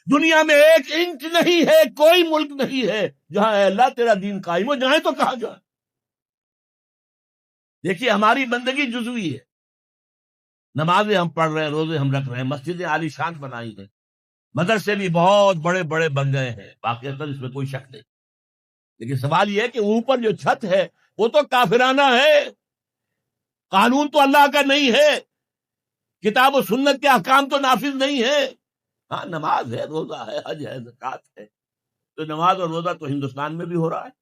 دنیا میں ایک انچ نہیں ہے، کوئی ملک نہیں ہے جہاں اے اللہ تیرا دین قائم ہو، جائیں تو کہاں جائیں۔ دیکھیے ہماری بندگی جزوی ہے، نمازیں ہم پڑھ رہے ہیں، روزے ہم رکھ رہے ہیں، مسجدیں عالی شان بنائی ہیں، مدرسے بھی بہت بڑے بڑے بن گئے ہیں، واقعتاً اس میں کوئی شک نہیں، لیکن سوال یہ ہے کہ اوپر جو چھت ہے وہ تو کافرانہ ہے، قانون تو اللہ کا نہیں ہے، کتاب و سنت کے احکام تو نافذ نہیں ہے۔ ہاں نماز ہے، روزہ ہے، حج ہے، زکوٰۃ ہے، تو نماز اور روزہ تو ہندوستان میں بھی ہو رہا ہے۔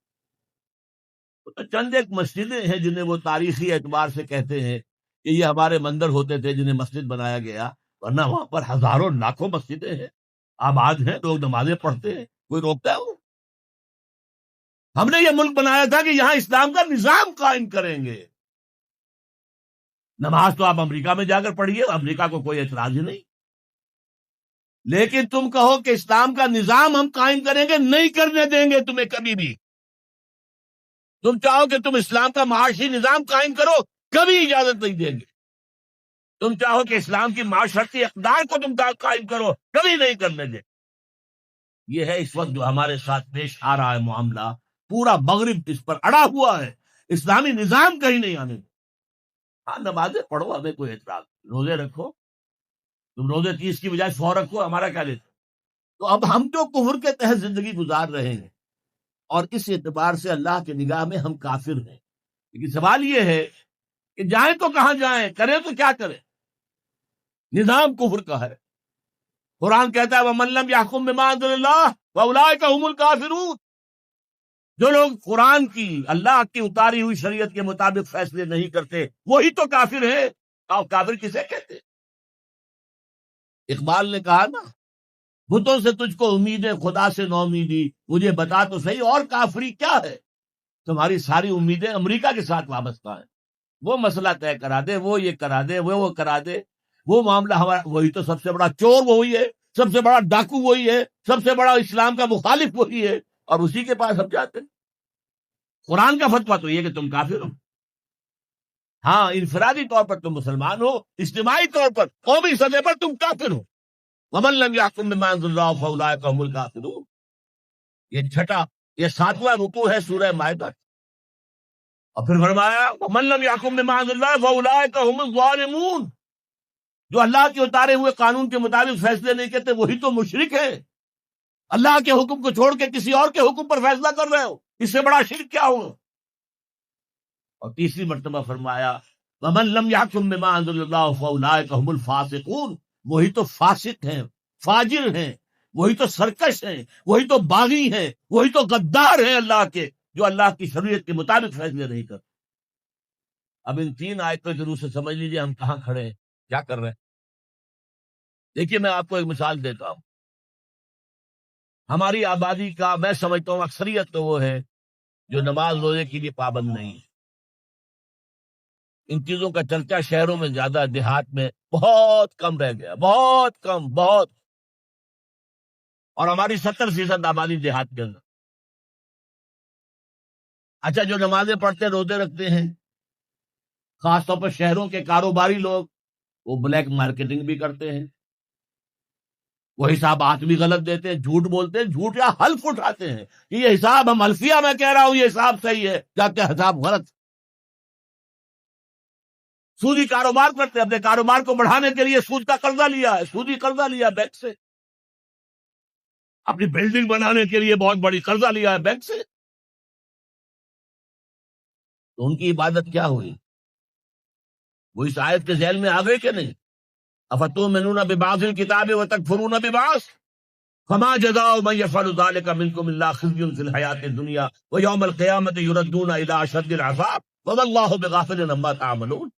تو چند ایک مسجدیں ہیں جنہیں وہ تاریخی اعتبار سے کہتے ہیں کہ یہ ہمارے مندر ہوتے تھے جنہیں مسجد بنایا گیا، ورنہ وہاں پر ہزاروں لاکھوں مسجدیں ہیں، آباد ہیں، لوگ نمازیں پڑھتے ہیں، کوئی روکتا ہے وہ؟ ہم نے یہ ملک بنایا تھا کہ یہاں اسلام کا نظام قائم کریں گے۔ نماز تو آپ امریکہ میں جا کر پڑھیے، امریکہ کو کوئی اعتراض ہی نہیں، لیکن تم کہو کہ اسلام کا نظام ہم قائم کریں گے، نہیں کرنے دیں گے تمہیں کبھی بھی۔ تم چاہو کہ تم اسلام کا معاشی نظام قائم کرو، کبھی اجازت نہیں دیں گے۔ تم چاہو کہ اسلام کی معاشرتی اقدار کو تم قائم کرو، کبھی نہیں کرنے دیں۔ یہ ہے اس وقت جو ہمارے ساتھ پیش آ رہا ہے معاملہ، پورا مغرب اس پر اڑا ہوا ہے، اسلامی نظام کہیں نہیں آنے دیں۔ ہاں نمازیں پڑھو، ہمیں کوئی اعتراض نہیں، روزے رکھو، تم روزے 30 کی بجائے 100 رکھو، ہمارا کیا لیتے؟ تو اب ہم جو کفر کے تحت زندگی گزار رہے ہیں، اور اس اعتبار سے اللہ کی نگاہ میں ہم کافر ہیں، لیکن سوال یہ ہے کہ جائیں تو کہاں جائیں، کریں تو کیا کریں؟ نظام کفر کا ہے۔ قرآن کہتا ہے وَمَن لَّمْ يَحْكُم بِمَا أَنزَلَ اللَّهُ فَأُولَٰئِكَ هُمُ الْكَافِرُونَ، جو لوگ قرآن کی، اللہ کی اتاری ہوئی شریعت کے مطابق فیصلے نہیں کرتے وہی تو کافر ہے۔ اور کافر کسے کہتے؟ اقبال نے کہا نا، بتوں سے تجھ کو امید ہے، خدا سے نو امیدی، مجھے بتا تو صحیح اور کافری کیا ہے؟ تمہاری ساری امیدیں امریکہ کے ساتھ وابستہ ہیں، وہ مسئلہ طے کرا دے، وہ یہ کرا دے، وہ کرا دے، وہ معاملہ ہمارا، وہی تو سب سے بڑا چور وہی ہے، سب سے بڑا ڈاکو وہی ہے، سب سے بڑا اسلام کا مخالف وہی ہے، اور اسی کے پاس ہم جاتے ہیں۔ قرآن کا فتویٰ تو یہ کہ تم کافر ہو۔ ہاں انفرادی طور پر تم مسلمان ہو، اجتماعی طور پر، قومی سطح پر تم کافر ہو۔ وَمَن لَّمْ يَحْكُم بِمَا أَنزَلَ اللَّهُ فَأُولَٰئِكَ هُمُ الْكَافِرُونَ۔ یہ 7واں رکوع ہے سورہ مائدہ، اور پھر فرمایا وَمَن لَّمْ يَحْكُم بِمَا أَنزَلَ اللَّهُ فَأُولَٰئِكَ هُمُ الظَّالِمُونَ۔ جو اللہ کے اتارے ہوئے قانون کے مطابق فیصلے نہیں کرتے وہی تو مشرک ہے۔ اللہ کے حکم کو چھوڑ کے کسی اور کے حکم پر فیصلہ کر رہے ہو، اس سے بڑا شرک کیا ہوگا؟ اور تیسری مرتبہ فرمایا وَمَن لَّمْ يَحْكُم بِمَا أَنزَلَ اللَّهُ فَأُولَٰئِكَ هُمُ الْفَاسِقُونَ۔ وہی تو فاسق ہیں، فاجر ہیں، وہی تو سرکش ہیں، وہی تو باغی ہیں، وہی تو غدار ہیں اللہ کے، جو اللہ کی شریعت کے مطابق فیصلے نہیں کرتے۔ اب ان 3 آیتوں کے روح سے سمجھ لیجیے ہم کہاں کھڑے ہیں، کیا کر رہے ہیں۔ دیکھیے میں آپ کو ایک مثال دیتا ہوں، ہماری آبادی کا میں سمجھتا ہوں اکثریت تو وہ ہے جو نماز روزے کے لیے پابند نہیں ہے۔ ان چیزوں کا چرچا شہروں میں زیادہ، دیہات میں بہت کم رہ گیا، بہت کم، بہت، اور ہماری 70% آبادی دیہات کے اندر۔ اچھا جو نمازیں پڑھتے روزے رکھتے ہیں، خاص طور پر شہروں کے کاروباری لوگ، وہ بلیک مارکیٹنگ بھی کرتے ہیں، وہ حسابات بھی غلط دیتے ہیں، جھوٹ بولتے ہیں، جھوٹ یا حلف اٹھاتے ہیں کہ یہ حساب ہم حلفیہ میں کہہ رہا ہوں یہ حساب صحیح ہے، جبکہ حساب غلط۔ سودی کاروبار کرتے ہیں، اپنے کاروبار کو بڑھانے کے لیے سود کا قرضہ لیا ہے، سودی قرضہ لیا بینک سے، اپنی بلڈنگ بنانے کے لیے بہت بڑی قرضہ لیا ہے بینک سے، تو ان کی عبادت کیا ہوئی؟ وہ اس آیت کے ذیل میں آ گئے کہ نہیں؟ افتؤمنون ببعض الکتاب وتکفرون ببعض فما جزاء من يفعل ذلك منكم الا خزي في الحياة الدنيا ويوم القيامة يردون الى اشد العذاب وما الله بغافل عما تعملون۔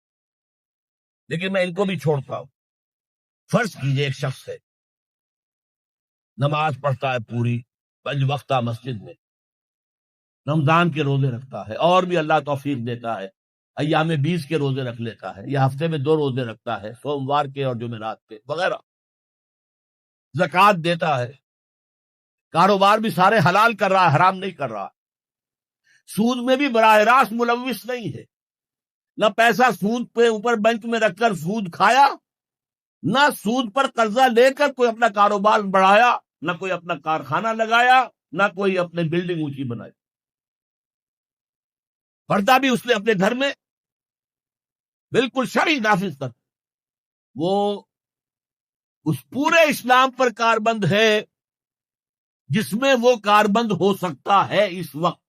لیکن میں ان کو بھی چھوڑتا ہوں۔ فرض کیجئے ایک شخص ہے، نماز پڑھتا ہے پوری 5 وقتہ مسجد میں، رمضان کے روزے رکھتا ہے، اور بھی اللہ توفیق دیتا ہے ایام 20 کے روزے رکھ لیتا ہے، یا ہفتے میں 2 روزے رکھتا ہے، سوموار کے اور جمعرات کے وغیرہ، زکوٰۃ دیتا ہے، کاروبار بھی سارے حلال کر رہا ہے، حرام نہیں کر رہا، سود میں بھی براہ راست ملوث نہیں ہے، نہ پیسہ سود پہ اوپر بینک میں رکھ کر سود کھایا، نہ سود پر قرضہ لے کر کوئی اپنا کاروبار بڑھایا، نہ کوئی اپنا کارخانہ لگایا، نہ کوئی اپنے بلڈنگ اونچی بنائی. پردہ بھی اس نے اپنے گھر میں بالکل شرعی نافذ کر. وہ اس پورے اسلام پر کاربند ہے جس میں وہ کاربند ہو سکتا ہے اس وقت،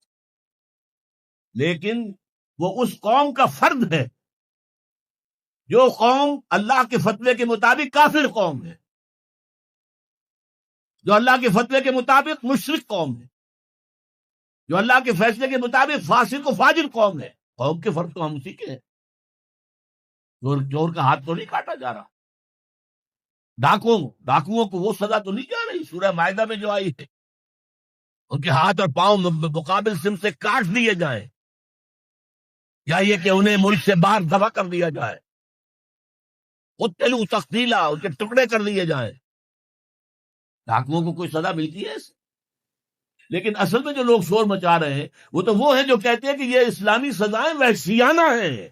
لیکن وہ اس قوم کا فرد ہے جو قوم اللہ کے فتوے کے مطابق کافر قوم ہے، جو اللہ کے فتوے کے مطابق مشرک قوم ہے، جو اللہ کے فیصلے کے مطابق فاسق و فاجر قوم ہے. قوم کے فرد تو ہم اسی کے ہیں. چور کا ہاتھ تو نہیں کاٹا جا رہا، ڈاکوؤں کو وہ سزا تو نہیں جا رہی سورہ مائدہ میں جو آئی ہے، ان کے ہاتھ اور پاؤں مقابل سم سے کاٹ دیے جائیں، یا یہ کہ انہیں ملک سے باہر دفع کر دیا جائے، قتلوا تقتیلا، ان کے ٹکڑے کر دیے جائیں. ڈاکوؤں کو کوئی سزا ملتی ہے ایسے؟ لیکن اصل میں جو لوگ شور مچا رہے ہیں وہ ہیں جو کہتے ہیں کہ یہ اسلامی سزائیں وحشیانہ ہیں.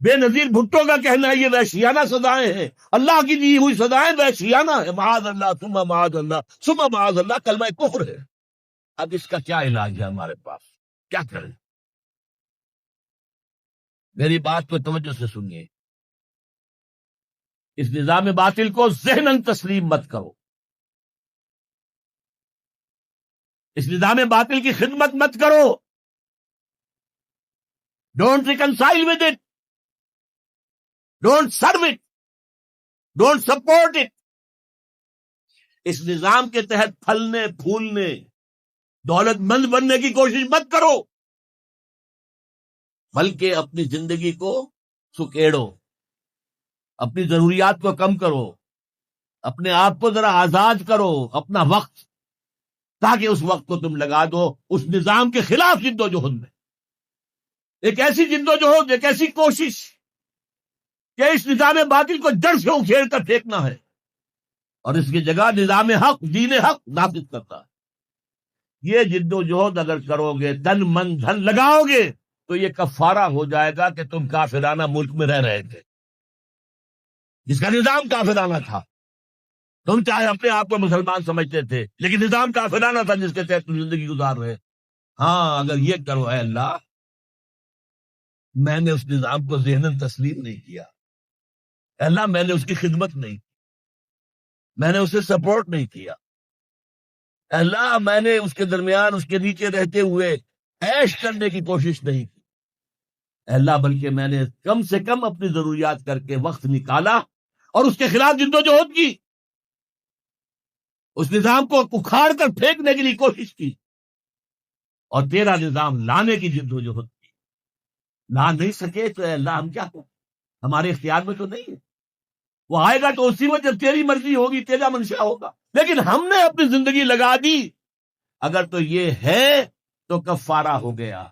بے نظیر بھٹو کا کہنا ہے یہ وحشیانہ سزائیں ہیں، اللہ کی دی ہوئی سزائیں وحشیانہ ہیں. معاذ اللہ ثم معاذ اللہ ثم معاذ اللہ کلمہ کفر ہے. اب اس کا کیا علاج ہے ہمارے پاس؟ کیا کریں؟ میری بات کو توجہ سے سنیے. اس نظام باطل کو ذہناً تسلیم مت کرو، اس نظام باطل کی خدمت مت کرو. Don't reconcile with it, don't serve it, don't support it. اس نظام کے تحت پھلنے پھولنے دولت مند بننے کی کوشش مت کرو، بلکہ اپنی زندگی کو سکیڑو، اپنی ضروریات کو کم کرو، اپنے آپ کو ذرا آزاد کرو، اپنا وقت، تاکہ اس وقت کو تم لگا دو اس نظام کے خلاف جد و جہد میں. ایک ایسی جد و جہد، ایک ایسی کوشش کہ اس نظام باطل کو جڑ سے اکھیڑ کر پھینکنا ہے اور اس کی جگہ نظام حق، دین حق نافذ کرتا ہے. یہ جد و جہد اگر کرو گے، تن من دھن لگاؤ گے، تو یہ کفارہ ہو جائے گا کہ تم کافرانہ ملک میں رہ رہے تھے، جس کا نظام کافرانہ تھا. تم چاہے اپنے آپ کو مسلمان سمجھتے تھے، لیکن نظام کافرانہ تھا جس کے تحت تم زندگی گزار رہے. ہاں اگر یہ کرو، اے اللہ میں نے اس نظام کو ذہناً تسلیم نہیں کیا، اے اللہ میں نے اس کی خدمت نہیں کی، میں نے اسے سپورٹ نہیں کیا، اے اللہ میں نے اس کے درمیان اس کے نیچے رہتے ہوئے عیش کرنے کی کوشش نہیں کی، اے اللہ بلکہ میں نے کم سے کم اپنی ضروریات کر کے وقت نکالا اور اس کے خلاف جد و جہد کی، اس نظام کو اکھاڑ کر پھینکنے کے لیے کوشش کی، اور تیرا نظام لانے کی جد و جہد کی. لا نہیں سکے تو اے اللہ ہم کیا کریں، ہمارے اختیار میں تو نہیں ہے. وہ آئے گا تو اسی وقت جب تیری مرضی ہوگی، تیرا منشا ہوگا، لیکن ہم نے اپنی زندگی لگا دی. اگر تو یہ ہے تو کفارہ ہو گیا.